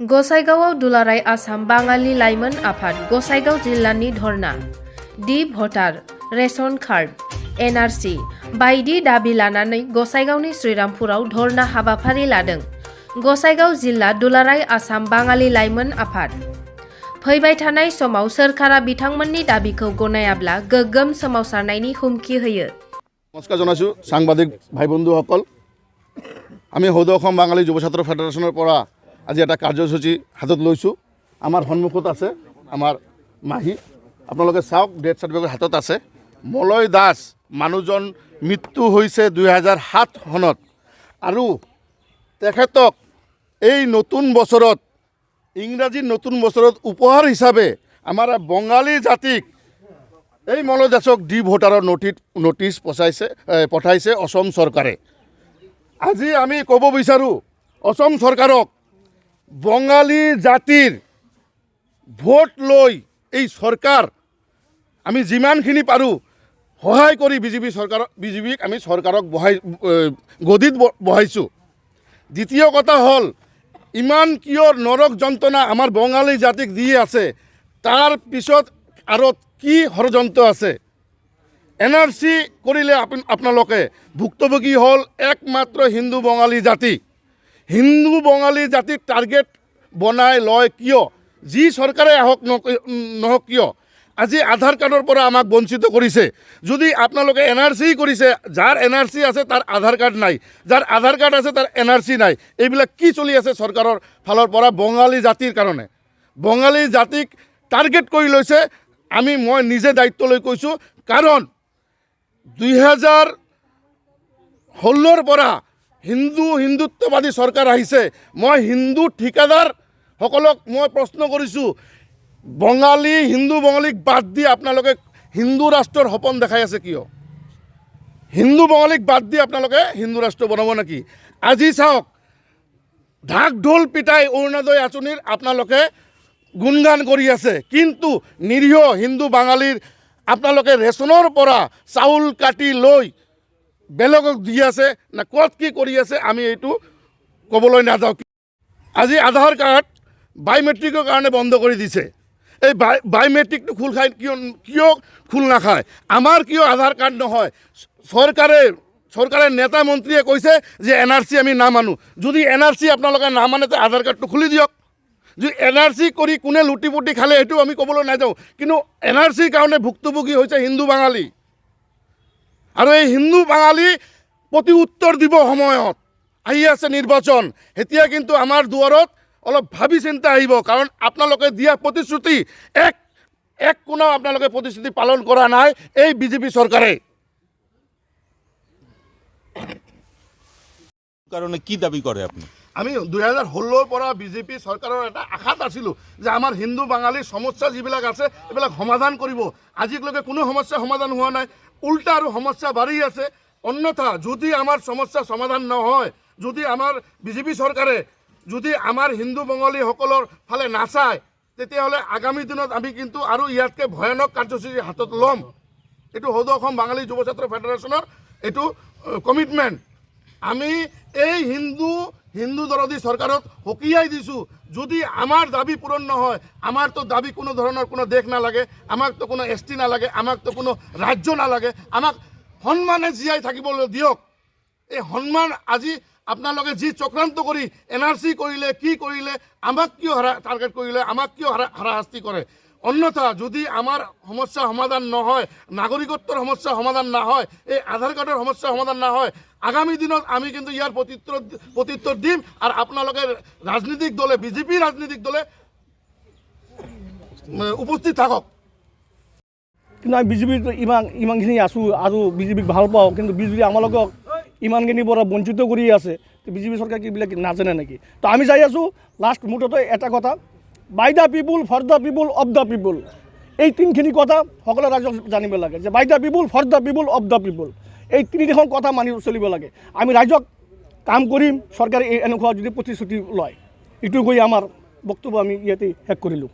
गसाइगावआव दुलाराय आसाम बाङालि लाइमोन आफाद गसाइगाव जिल्लानि धर्ना दि भटार रेशन कार्ड एनआरसि बायदि दाबि लानानै गसाइगावनि श्रीरामपुराव धर्ना हाबाफारि लादों गसाइगाव जिल्ला दुलाराय आसाम बाङालि लाइमोन आफाद। फैबाय थानाय समाव सोरखारा बिथांमोननि दाबिखौ गनायाब्ला गोग्गोम सोमावसारनायनि हुमखि होयो। नमस्कार जनाइছোঁ সাংবাদিক ভাই বন্ধুসকল, আমি সৌদ অসম বাঙালী যুৱ ছাত্ৰ ফেডাৰেশ্যনৰ পৰা আজি এটা কাৰ্যসূচী হাতত লৈছোঁ। আমাৰ সন্মুখত আছে আমাৰ মাহী, আপোনালোকে চাওক, ডেথ চাৰ্টিফিকেট হাতত আছে। মলয় দাস মানুহজন মৃত্যু হৈছে 2007 চনত আৰু তেখেতক এই নতুন বছৰত ইংৰাজী নতুন বছৰত উপহাৰ হিচাপে আমাৰ বঙালী জাতিক এই মলয় দাসক ডি ভোটাৰৰ নোটিছ পঠাইছে অসম চৰকাৰে। আজি আমি ক'ব বিচাৰোঁ অসম চৰকাৰক, বঙালী জাতিৰ ভোট লৈ এই চৰকাৰ আমি যিমানখিনি পাৰোঁ সহায় কৰি বিজেপিক আমি চৰকাৰক গদিত বহাইছোঁ। দ্বিতীয় কথা হ'ল, ইমান কিয় নৰক যন্ত্ৰণা আমাৰ বঙালী জাতিক দি আছে, তাৰ পিছত আৰু কি ষড়যন্ত্ৰ আছে? এনআৰচি কৰিলে আপোনালোকে ভুক্তভোগী হ'ল একমাত্ৰ হিন্দু বঙালী জাতি। হিন্দু বঙালী জাতিক টাৰ্গেট বনাই লয় কিয়? যি চৰকাৰে আহক নহওক কিয় আজি আধাৰ কাৰ্ডৰ পৰা আমাক বঞ্চিত কৰিছে। যদি আপোনালোকে এনআৰচি কৰিছে, যাৰ এনআৰচি আছে তাৰ আধাৰ কাৰ্ড নাই, যাৰ আধাৰ কাৰ্ড আছে তাৰ এনআৰচি নাই, এইবিলাক কি চলি আছে চৰকাৰৰ ফালৰ পৰা বঙালী জাতিৰ কাৰণে? বঙালী জাতিক টাৰ্গেট কৰি লৈছে। মই নিজে দায়িত্ব লৈ কৈছোঁ, কাৰণ 2016ৰ পৰা হিন্দুত্ববাদী চৰকাৰ আহিছে। মই হিন্দু ঠিকাদাৰসকলক মই প্ৰশ্ন কৰিছোঁ, হিন্দু বঙালীক বাদ দি আপোনালোকে হিন্দু ৰাষ্ট্ৰৰ সপোন দেখাই আছে কিয়? হিন্দু বঙালীক বাদ দি আপোনালোকে হিন্দু ৰাষ্ট্ৰ বনাব নেকি? আজি চাওক, ঢাক ঢোল পিটাই অৰুণোদয় আঁচনিৰ আপোনালোকে গুণগান কৰি আছে, কিন্তু নিৰীহ হিন্দু বাঙালীৰ আপোনালোকে ৰেচনৰ পৰা চাউল কাটি লৈ বেলেগক দি আছে না ক'ত কি কৰি আছে আমি এইটো ক'বলৈ নাযাওঁ। আজি আধাৰ কাৰ্ড বায়'মেট্ৰিকৰ কাৰণে বন্ধ কৰি দিছে। এই বায়'মেট্ৰিকটো খোল খাই কিয় খোল নাখায়? আমাৰ কিয় আধাৰ কাৰ্ড নহয়? চৰকাৰে নেতা মন্ত্ৰীয়ে কৈছে যে এনআৰচি আমি নামানো। যদি এনআৰচি আপোনালোকে নামানে তে আধাৰ কাৰ্ডটো খুলি দিয়ক। যদি এনআৰচি কৰি কোনে লুটি পুটি খালে সেইটো আমি ক'বলৈ নাযাওঁ, কিন্তু এনআৰচিৰ কাৰণে ভুক্তভোগী হৈছে হিন্দু বাঙালী। আৰু এই হিন্দু বাঙালী প্ৰতি উত্তৰ দিব সময়ত আহি আছে নিৰ্বাচন। এতিয়া কিন্তু আমাৰ দুৱাৰত অলপ ভাবি চিন্তা আহিব, কাৰণ আপোনালোকে দিয়া প্ৰতিশ্ৰুতি এক কোণাও আপোনালোকে প্ৰতিশ্ৰুতি পালন কৰা নাই এই বিজেপি চৰকাৰে। কাৰণে কি দাবী কৰে আপুনি? আমি 2016ৰ পৰা বিজেপি চৰকাৰৰ এটা আশাত আছিলোঁ যে আমাৰ হিন্দু বাঙালীৰ সমস্যা যিবিলাক আছে এইবিলাক সমাধান কৰিব। আজিলৈকে কোনো সমস্যা সমাধান হোৱা নাই, উল্টা আৰু সমস্যা বাঢ়ি আছে। অন্যথা যদি আমাৰ সমস্যা সমাধান নহয়, যদি আমাৰ বিজেপি চৰকাৰে যদি আমাৰ হিন্দু বঙালীসকলৰ ফালে নাচায়, তেতিয়াহ'লে আগামী দিনত আমি কিন্তু আৰু ইয়াতকৈ ভয়ানক কাৰ্যসূচী হাতত ল'ম। এইটো সৌদ অসম বাঙালী যুৱ ছাত্ৰ ফেডাৰেশ্যনৰ এইটো কমিটমেণ্ট। আমি এই হিন্দু দৰদী চৰকাৰক সকীয়াই দিছোঁ, যদি আমাৰ দাবী পূৰণ নহয়, আমাৰতো দাবী কোনো ধৰণৰ কোনো দেশ নালাগে, আমাকতো কোনো ST নালাগে, আমাকতো কোনো ৰাজ্য নালাগে, আমাক সন্মানে জীয়াই থাকিবলৈ দিয়ক। এই সন্মান আজি আপোনালোকে যি চক্ৰান্ত কৰি এনআৰচি কৰিলে, কি কৰিলে, আমাক কিয় টাৰ্গেট কৰিলে, আমাক কিয় হাৰাশাস্তি কৰে? অন্যথা যদি আমাৰ সমস্যা সমাধান নহয়, নাগৰিকত্বৰ সমস্যা সমাধান নহয়, এই আধাৰ কাৰ্ডৰ সমস্যা সমাধান নহয়, আগামী দিনত আমি কিন্তু ইয়াৰ প্ৰত্যুত্তৰ দিম। আৰু আপোনালোকে ৰাজনৈতিক দলে, বিজেপি ৰাজনৈতিক দলে উপস্থিত থাকক। কিন্তু আমি বিজেপিত ইমানখিনি আছোঁ আৰু বিজেপিক ভাল পাওঁ, কিন্তু বিজেপি আমালোকক ইমানখিনিৰ পৰা বঞ্চিত কৰি আছে। বিজেপি চৰকাৰ এইবিলাক নাজানে নেকি? তো আমি যাই আছোঁ লাষ্ট মুহূৰ্ততে এটা কথা, by the people, for the people, of the people. এই তিনিখিনি কথা সকলো ৰাইজক জানিব লাগে, যে by the people, for the people, of the people. এই তিনিখন কথা মানি চলিব লাগে। আমি ৰাইজক কাম কৰিম, চৰকাৰে এনেকুৱা যদি প্ৰতিশ্ৰুতি লয়। এইটো কৈ আমাৰ বক্তব্য আমি ইয়াতে শেষ কৰিলোঁ।